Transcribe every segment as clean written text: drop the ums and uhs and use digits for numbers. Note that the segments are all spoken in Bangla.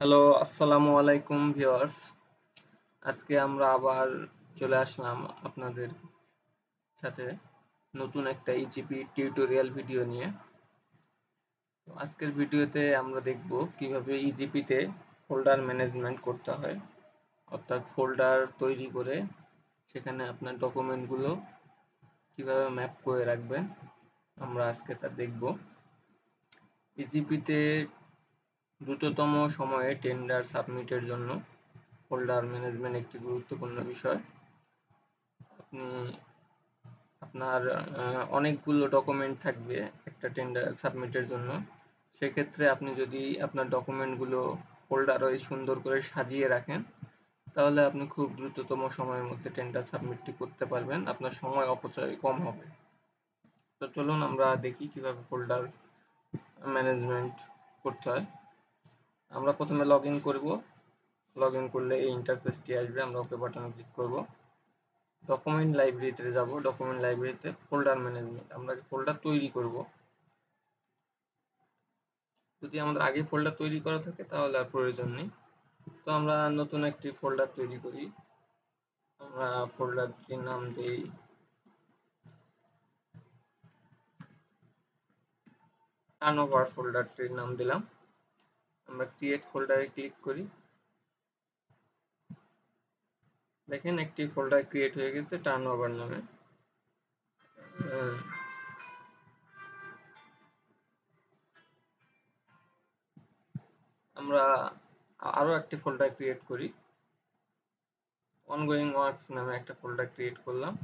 হ্যালো, আসসালামু আলাইকুম ভিউয়ার্স। আজকে আমরা আবার চলে আসলাম আপনাদের সাথে নতুন একটা ইজিপি টিউটোরিয়াল ভিডিও নিয়ে। তো আজকের ভিডিওতে আমরা দেখব কিভাবে ইজিপিতে ফোল্ডার ম্যানেজমেন্ট করতে হয়, অর্থাৎ ফোল্ডার তৈরি করে সেখানে আপনার ডকুমেন্টগুলো কিভাবে ম্যাপ করে রাখবেন। আমরা আজকে তা দেখব। ইজিপিতে দ্রুততম সময়ে টেন্ডার সাবমিটের জন্য ফোল্ডার ম্যানেজমেন্ট একটি গুরুত্বপূর্ণ বিষয়। আপনি আপনার অনেকগুলো ডকুমেন্ট থাকবে একটা টেন্ডার সাবমিটের জন্য। সেক্ষেত্রে আপনি যদি আপনার ডকুমেন্টগুলো ফোল্ডারে সুন্দর করে সাজিয়ে রাখেন, তাহলে আপনি খুব দ্রুততম সময়ের মধ্যে টেন্ডার সাবমিটটি করতে পারবেন। আপনার সময় অপচয় কম হবে। তো চলুন আমরা দেখি কিভাবে ফোল্ডার ম্যানেজমেন্ট করতে হয়। আমরা প্রথমে লগ ইন করবো। লগ ইন করলে এই ইন্টারফেসটি আসবে। আমরা ওকে বাটনে ক্লিক করব। ডকুমেন্ট লাইব্রেরিতে যাব। ডকুমেন্ট লাইব্রেরিতে ফোল্ডার ম্যানেজমেন্ট, আমরা ফোল্ডার তৈরি করব। যদি আমাদের আগে ফোল্ডার তৈরি করা থাকে তাহলে আর প্রয়োজন নেই। তো আমরা নতুন একটি ফোল্ডার তৈরি করি। আমরা ফোল্ডারটির নাম দিই টার্নওভার। ফোল্ডারটির নাম দিলাম। আমরা ক্রিয়েট ফোল্ডারে ক্লিক করি। দেখেন একটি ফোল্ডার ক্রিয়েট হয়ে গেছে টার্নওভার নামে। আমরা আরো একটি ফোল্ডার ক্রিয়েট করি। অনগোয়িং ওয়ার্কস নামে একটা ফোল্ডার ক্রিয়েট করলাম।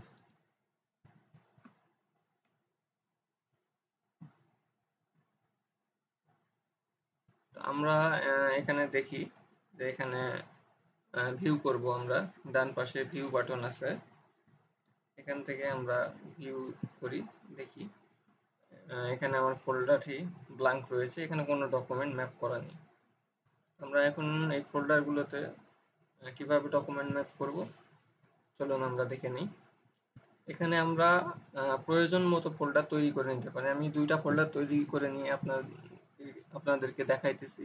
আমরা এখানে দেখি যে এখানে ভিউ করব। আমরা ডান পাশে ভিউ বাটন আছে, এখান থেকে আমরা ভিউ করি। দেখি এখানে আমার ফোল্ডারটি ব্ল্যাঙ্ক রয়েছে, এখানে কোনো ডকুমেন্ট ম্যাপ করা নেই। আমরা এখন এই ফোল্ডারগুলোতে কিভাবে ডকুমেন্ট ম্যাপ করব চলুন আমরা দেখে নিই। এখানে আমরা প্রয়োজন মতো ফোল্ডার তৈরি করে নিতে পারি। আমি দুইটা ফোল্ডার তৈরি করে নিয়ে আপনাদেরকে দেখাইতেছি।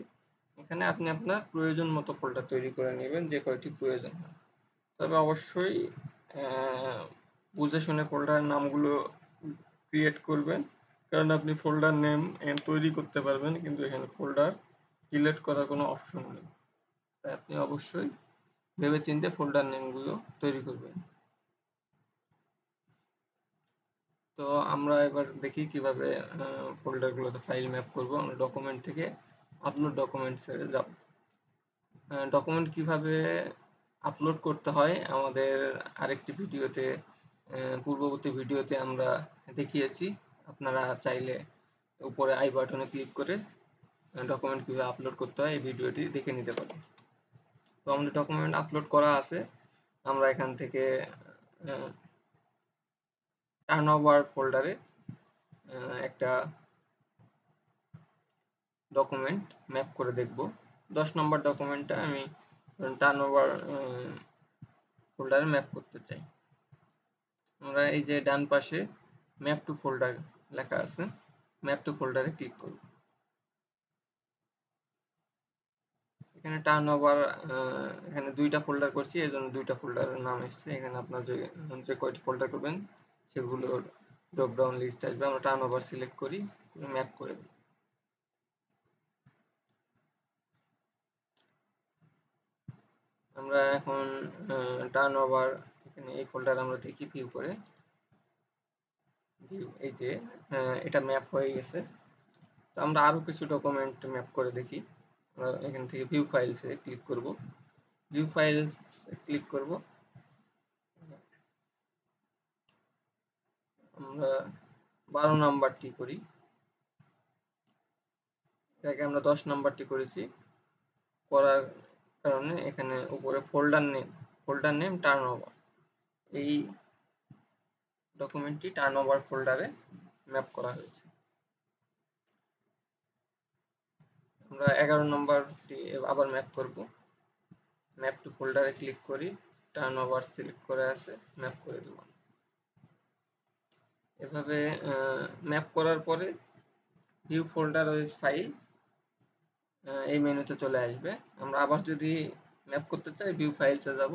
এখানে আপনি আপনার প্রয়োজন মতো ফোল্ডার তৈরি করে নেবেন, যে কয়টি প্রয়োজন হয়। তবে অবশ্যই বুঝে শুনে ফোল্ডারের নামগুলো ক্রিয়েট করবেন, কারণ আপনি ফোল্ডার নেম তৈরি করতে পারবেন, কিন্তু এখানে ফোল্ডার ডিলিট করার কোনো অপশন নেই। তাই আপনি অবশ্যই ভেবেচিন্তে ফোল্ডার নেমগুলো তৈরি করবেন। তো আমরা এবার দেখি কিভাবে ফোল্ডারগুলোতে ফাইল ম্যাপ করব। আমরা ডকুমেন্ট থেকে আপলোড ডকুমেন্টসে যাব। ডকুমেন্ট কিভাবে আপলোড করতে হয় আমাদের আরেকটি ভিডিওতে, পূর্ববর্তী ভিডিওতে আমরা দেখিয়েছি। আপনারা চাইলে উপরে আই বাটনে ক্লিক করে ডকুমেন্ট কিভাবে আপলোড করতে হয় এই ভিডিওটি দেখে নিতে পারেন। তো আমাদের ডকুমেন্ট আপলোড করা আছে। আমরা এখান থেকে টার্নওভার ফোল্ডারে একটা ডকুমেন্ট ম্যাপ করে দেখব। 10 নম্বর ডকুমেন্টটা আমি টার্নওভার ফোল্ডারে ম্যাপ করতে চাই। আমরা এই যে ডান পাশে ম্যাপ টু ফোল্ডার লেখা আছে, ম্যাপ টু ফোল্ডারে ক্লিক করব। এখানে টার্নওভার, এখানে দুইটা ফোল্ডার করছি, এই জন্য দুইটা ফোল্ডারের নাম এসছে। এখানে আপনার যে কয়টি ফোল্ডার করবেন সেগুলোর ড্রপডাউন লিস্ট আসবে। আমরা টার্নওভার সিলেক্ট করি, ম্যাপ করে দিই। আমরা এখন টার্নওভার, এখানে এই ফোল্ডার আমরা দেখি ভিউ করে। ভিউ, এই যে এটা ম্যাপ হয়ে গেছে। তো আমরা আরো কিছু ডকুমেন্ট ম্যাপ করে দেখি। আমরা এখান থেকে ভিউ ফাইলসে ক্লিক করব। ভিউ ফাইলস ক্লিক করব। আমরা 12 নাম্বারটি করি, এটাকে আমরা 10 নাম্বারটি করেছি। করার কারণে এখানে উপরে ফোল্ডার নেম টার্নওভার, এই ডকুমেন্টটি টার্নওভার ফোল্ডারে ম্যাপ করা হয়েছে। আমরা 11 নম্বরটি আবার ম্যাপ করব। ম্যাপ টু ফোল্ডারে ক্লিক করি, টার্নওভার সিলেক্ট করে আছে, ম্যাপ করে দেব। এভাবে ম্যাপ করার পরে ভিউ ফোল্ডার ওয়েজ ফাইল, এই মেনুতে চলে আসবে। আমরা আবার যদি ম্যাপ করতে চাই ভিউ ফাইলসে যাব।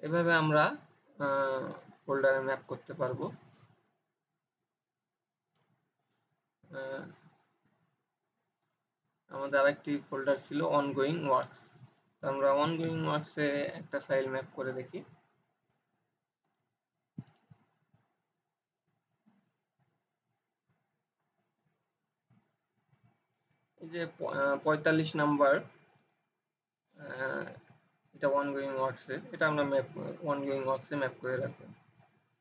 এভাবে আমরা ফোল্ডারে ম্যাপ করতে পারবো। আমাদের আরেকটি ফোল্ডার ছিল অনগোয়িং ওয়ার্কস। আমরা অনগোয়িং ওয়ার্কসে একটা ফাইল ম্যাপ করে দেখি। এই যে 45 নাম্বার, এটা অনগোয়িং ওয়ার্কসের, এটা আমরা ম্যাপ অনগোয়িং ওয়ার্কসে ম্যাপ করে রাখবো।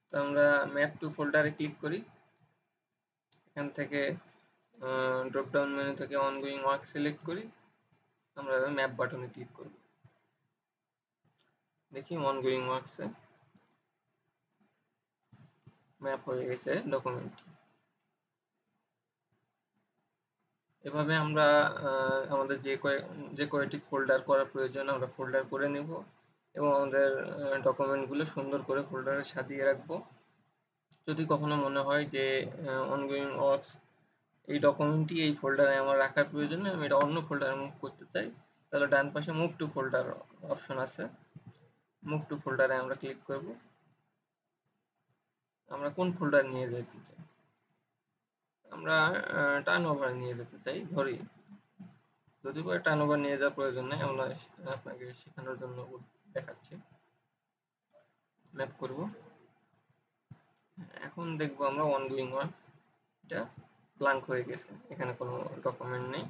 তো আমরা ম্যাপ টু ফোল্ডারে ক্লিক করি। এখান থেকে ড্রপ ডাউন মেনু থেকে অনগোয়িং ওয়ার্ক সিলেক্ট করি। আমরা ম্যাপ বাটনে ক্লিক করব। দেখি অনগোয়িং ওয়ার্কসে ম্যাপ হয়ে গেছে ডকুমেন্ট। এভাবে আমরা আমাদের যে কয়টি ফোল্ডার করা প্রয়োজন আমরা ফোল্ডার করে নেব এবং আমাদের ডকুমেন্টগুলো সুন্দর করে ফোল্ডারে সাজিয়ে রাখবো। যদি কখনো মনে হয় যে অনগোয়িং ওয়ার্কস এই ডকুমেন্টটি এই ফোল্ডারে আমার রাখার প্রয়োজন নেই, আমি এটা অন্য ফোল্ডারে মুভ করতে চাই, তাহলে ডান পাশে মুভ টু ফোল্ডার অপশন আছে, মুভ টু ফোল্ডারে আমরা ক্লিক করব। আমরা কোন ফোল্ডার নিয়ে যেতে চাই, আমরা টার্ন ওভার নিয়ে যেতে চাই ধরি, যদিও টার্ন ওভার নিয়ে যাওয়ার প্রয়োজন নেই, আমরা আপনাকে শেখানোর জন্য দেখাচ্ছি। ম্যাপ করব। এখন দেখবো আমরা অনগোয়িং ওয়ার্কস, এটা ব্ল্যাঙ্ক হয়ে গেছে, এখানে কোনো ডকুমেন্ট নেই।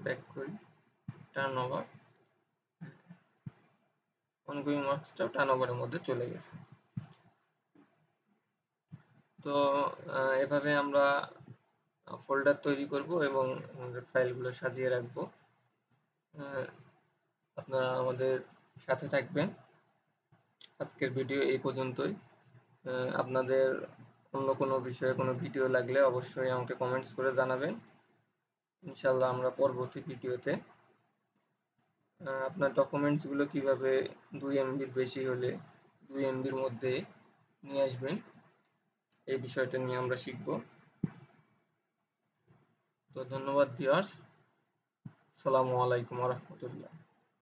ব্যাক করি, টার্ন ওভার, অনগোয়িং ওয়ার্কসটাও টার্ন ওভারের মধ্যে চলে গেছে। তো এভাবে আমরা ফোল্ডার তৈরি করব এবং আমাদের ফাইলগুলো সাজিয়ে রাখবো। আপনারা আমাদের সাথে থাকবেন। আজকের ভিডিও এই পর্যন্তই। আপনাদের অন্য কোনো বিষয়ে কোনো ভিডিও লাগলে অবশ্যই আমাকে কমেন্টস করে জানাবেন। ইনশাল্লাহ আমরা পরবর্তী ভিডিওতে আপনার ডকুমেন্টসগুলো কিভাবে 2 MBর বেশি হলে 2 MBর মধ্যে নিয়ে আসবেন, এই বিষয়টা নিয়ে আমরা শিখব। তো ধন্যবাদ ভিউয়ার্স। আসসালামু আলাইকুম ওয়া রাহমাতুল্লাহ।